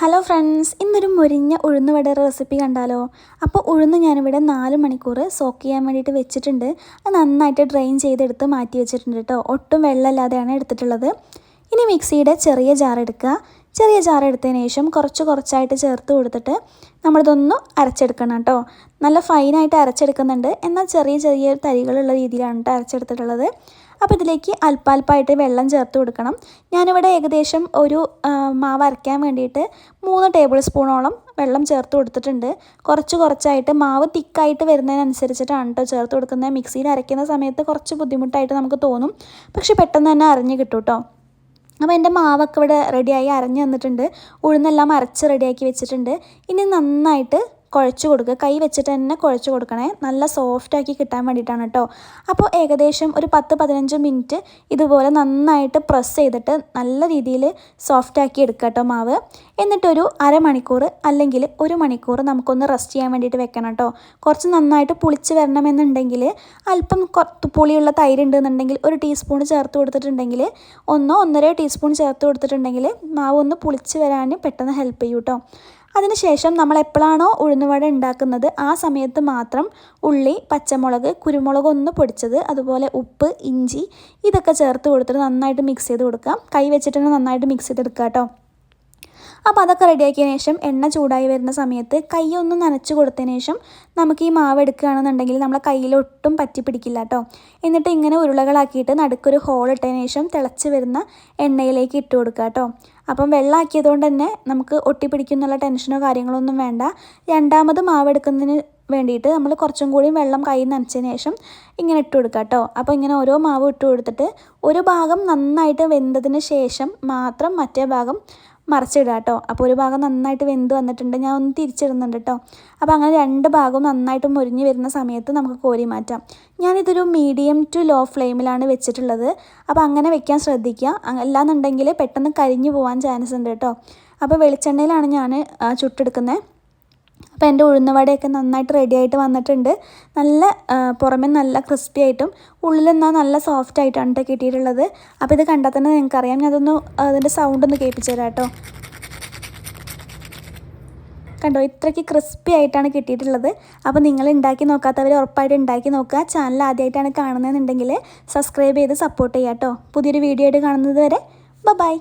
Hello friends, ഇന്നൊരു മുരിഞ്ഞ ഉഴുന്ന് വട recipe കണ്ടാലോ. അപ്പോൾ ഉഴുന്ന് ഞാനിവിടെ 4 മണിക്കൂർ സോക്ക് ചെയ്യാൻ വേണ്ടിയിട്ട് വെച്ചിട്ടുണ്ട്. അത് നന്നായിട്ട് ഡ്രെയിൻ ചെയ്തെടുത്ത് മാറ്റി വെച്ചിട്ടുണ്ട് കേട്ടോ. ഒട്ടും വെള്ളമില്ലാതെയാണ് എടുത്തിട്ടുള്ളത്. ഇനി മിക്സിയുടെ ചെറിയ ജാർ എടുക്കുക. ചെറിയ ജാർ എടുത്തതിന് ശേഷം കുറച്ചായിട്ട് ചേർത്ത് കൊടുത്തിട്ട് നമ്മളിതൊന്ന് അരച്ചെടുക്കണം കേട്ടോ. നല്ല ഫൈനായിട്ട് അരച്ചെടുക്കുന്നുണ്ട്, എന്നാൽ ചെറിയ തരികളുള്ള രീതിയിലാണ് കേട്ടോ അരച്ചെടുത്തിട്ടുള്ളത്. അപ്പോൾ ഇതിലേക്ക് അല്പാൽപ്പായിട്ട് വെള്ളം ചേർത്ത് കൊടുക്കണം. ഞാനിവിടെ ഏകദേശം ഒരു മാവ് അരയ്ക്കാൻ വേണ്ടിയിട്ട് 3 ടേബിൾ സ്പൂണോളം വെള്ളം ചേർത്ത് കൊടുത്തിട്ടുണ്ട്. കുറച്ചായിട്ട് മാവ് തിക്കായിട്ട് വരുന്നതിനനുസരിച്ചിട്ടാണ് കേട്ടോ ചേർത്ത് കൊടുക്കുന്നത്. മിക്സിയിൽ അരയ്ക്കുന്ന സമയത്ത് കുറച്ച് ബുദ്ധിമുട്ടായിട്ട് നമുക്ക് തോന്നും, പക്ഷെ പെട്ടെന്ന് തന്നെ അരഞ്ഞ് കിട്ടും കേട്ടോ. അപ്പോൾ എൻ്റെ മാവൊക്കെ ഇവിടെ റെഡിയായി അരഞ്ഞ് വന്നിട്ടുണ്ട്. ഉഴുന്നെല്ലാം അരച്ച് റെഡിയാക്കി വെച്ചിട്ടുണ്ട്. ഇനി നന്നായിട്ട് കുഴച്ച് കൊടുക്കുക. കൈ വെച്ചിട്ട് തന്നെ കുഴച്ച് കൊടുക്കണേ, നല്ല സോഫ്റ്റാക്കി കിട്ടാൻ വേണ്ടിയിട്ടാണ് കേട്ടോ. അപ്പോൾ ഏകദേശം ഒരു 10-15 മിനിറ്റ് ഇതുപോലെ നന്നായിട്ട് പ്രസ് ചെയ്തിട്ട് നല്ല രീതിയിൽ സോഫ്റ്റാക്കി എടുക്കുക കേട്ടോ മാവ്. എന്നിട്ടൊരു അരമണിക്കൂർ അല്ലെങ്കിൽ 1 മണിക്കൂർ നമുക്കൊന്ന് റെസ്റ്റ് ചെയ്യാൻ വേണ്ടിയിട്ട് വെക്കണം കേട്ടോ. കുറച്ച് നന്നായിട്ട് പുളിച്ച് വരണമെന്നുണ്ടെങ്കിൽ അല്പം പുളിയുള്ള തൈര് ഉണ്ടെന്നുണ്ടെങ്കിൽ 1 ടീസ്പൂൺ ചേർത്ത് കൊടുത്തിട്ടുണ്ടെങ്കിൽ 1-1.5 ടീസ്പൂൺ ചേർത്ത് കൊടുത്തിട്ടുണ്ടെങ്കിൽ മാവ് ഒന്ന് പുളിച്ച് വരാൻ പെട്ടെന്ന് ഹെൽപ്പ് ചെയ്യും കേട്ടോ. അതിനുശേഷം നമ്മൾ എപ്പോഴാണോ ഉഴുന്നുവട ഉണ്ടാക്കുന്നത് ആ സമയത്ത് മാത്രം ഉള്ളി, പച്ചമുളക്, കുരുമുളക് ഒന്ന് പൊടിച്ചത്, അതുപോലെ ഉപ്പ്, ഇഞ്ചി ഇതൊക്കെ ചേർത്ത് കൊടുത്തിട്ട് നന്നായിട്ട് മിക്സ് ചെയ്ത് കൊടുക്കാം. കൈ വെച്ചിട്ട് തന്നെ നന്നായിട്ട് മിക്സ് ചെയ്തെടുക്കുക കേട്ടോ. അപ്പോൾ അതൊക്കെ റെഡിയാക്കിയതിന് ശേഷം എണ്ണ ചൂടായി വരുന്ന സമയത്ത് കൈ ഒന്ന് നനച്ച് കൊടുത്തതിന് ശേഷം നമുക്ക് ഈ മാവ് എടുക്കുകയാണെന്നുണ്ടെങ്കിൽ നമ്മളെ കയ്യിലൊട്ടും പറ്റി പിടിക്കില്ല കേട്ടോ. എന്നിട്ട് ഇങ്ങനെ ഉരുളകളാക്കിയിട്ട് നടുക്കൊരു ഹോൾ ഇട്ടതിന് ശേഷം തിളച്ച് വരുന്ന എണ്ണയിലേക്ക് ഇട്ട് കൊടുക്കുക കേട്ടോ. അപ്പം വെള്ളമാക്കിയതുകൊണ്ട് തന്നെ നമുക്ക് ഒട്ടിപ്പിടിക്കുന്നുള്ള ടെൻഷനോ കാര്യങ്ങളോ ഒന്നും വേണ്ട. രണ്ടാമത് മാവ് എടുക്കുന്നതിന് വേണ്ടിയിട്ട് നമ്മൾ കുറച്ചും കൂടി വെള്ളം കൈ നനച്ചതിന് ശേഷം ഇങ്ങനെ ഇട്ട് കൊടുക്കുക കേട്ടോ. അപ്പോൾ ഇങ്ങനെ ഓരോ മാവ് ഇട്ട് കൊടുത്തിട്ട് ഒരു ഭാഗം നന്നായിട്ട് വെന്തതിന് ശേഷം മാത്രം മറ്റേ ഭാഗം മറിച്ചിടുക കേട്ടോ. അപ്പോൾ ഒരു ഭാഗം നന്നായിട്ട് വെന്ത് വന്നിട്ടുണ്ട്, ഞാൻ ഒന്ന് തിരിച്ചിടുന്നുണ്ട് കേട്ടോ. അപ്പോൾ അങ്ങനെ 2 ഭാഗവും നന്നായിട്ട് മുരിഞ്ഞ് വരുന്ന സമയത്ത് നമുക്ക് കോരി മാറ്റാം. ഞാനിതൊരു മീഡിയം ടു ലോ ഫ്ലെയിമിലാണ് വെച്ചിട്ടുള്ളത്. അപ്പോൾ അങ്ങനെ വെക്കാൻ ശ്രദ്ധിക്കുക, അല്ലാന്നുണ്ടെങ്കിൽ പെട്ടെന്ന് കരിഞ്ഞു പോകാൻ ചാൻസ് ഉണ്ട് കേട്ടോ. അപ്പോൾ വെളിച്ചെണ്ണയിലാണ് ഞാൻ ചുട്ടെടുക്കുന്നത്. അപ്പോൾ എൻ്റെ ഉഴുന്നുവടയൊക്കെ നന്നായിട്ട് റെഡിയായിട്ട് വന്നിട്ടുണ്ട്. നല്ല പുറമെ നല്ല ക്രിസ്പി ആയിട്ടും ഉള്ളിലെന്നാൽ നല്ല സോഫ്റ്റ് ആയിട്ടാണ് കേട്ടോ കിട്ടിയിട്ടുള്ളത്. അപ്പോൾ ഇത് കണ്ടാൽ തന്നെ നിങ്ങൾക്കറിയാം. ഞാനതൊന്ന് അതിൻ്റെ സൗണ്ട് ഒന്ന് കേൾപ്പിച്ചു തരാം കേട്ടോ. കണ്ടോ, ഇത്രയ്ക്ക് ക്രിസ്പി ആയിട്ടാണ് കിട്ടിയിട്ടുള്ളത്. അപ്പോൾ നിങ്ങൾ ഉണ്ടാക്കി നോക്കാത്തവർ ഉറപ്പായിട്ട് ഉണ്ടാക്കി നോക്കുക. ചാനൽ ആദ്യമായിട്ടാണ് കാണുന്നതെന്നുണ്ടെങ്കിൽ സബ്സ്ക്രൈബ് ചെയ്ത് സപ്പോർട്ട് ചെയ്യുക കേട്ടോ. പുതിയൊരു വീഡിയോ ആയിട്ട് കാണുന്നത് വരെ ബൈ.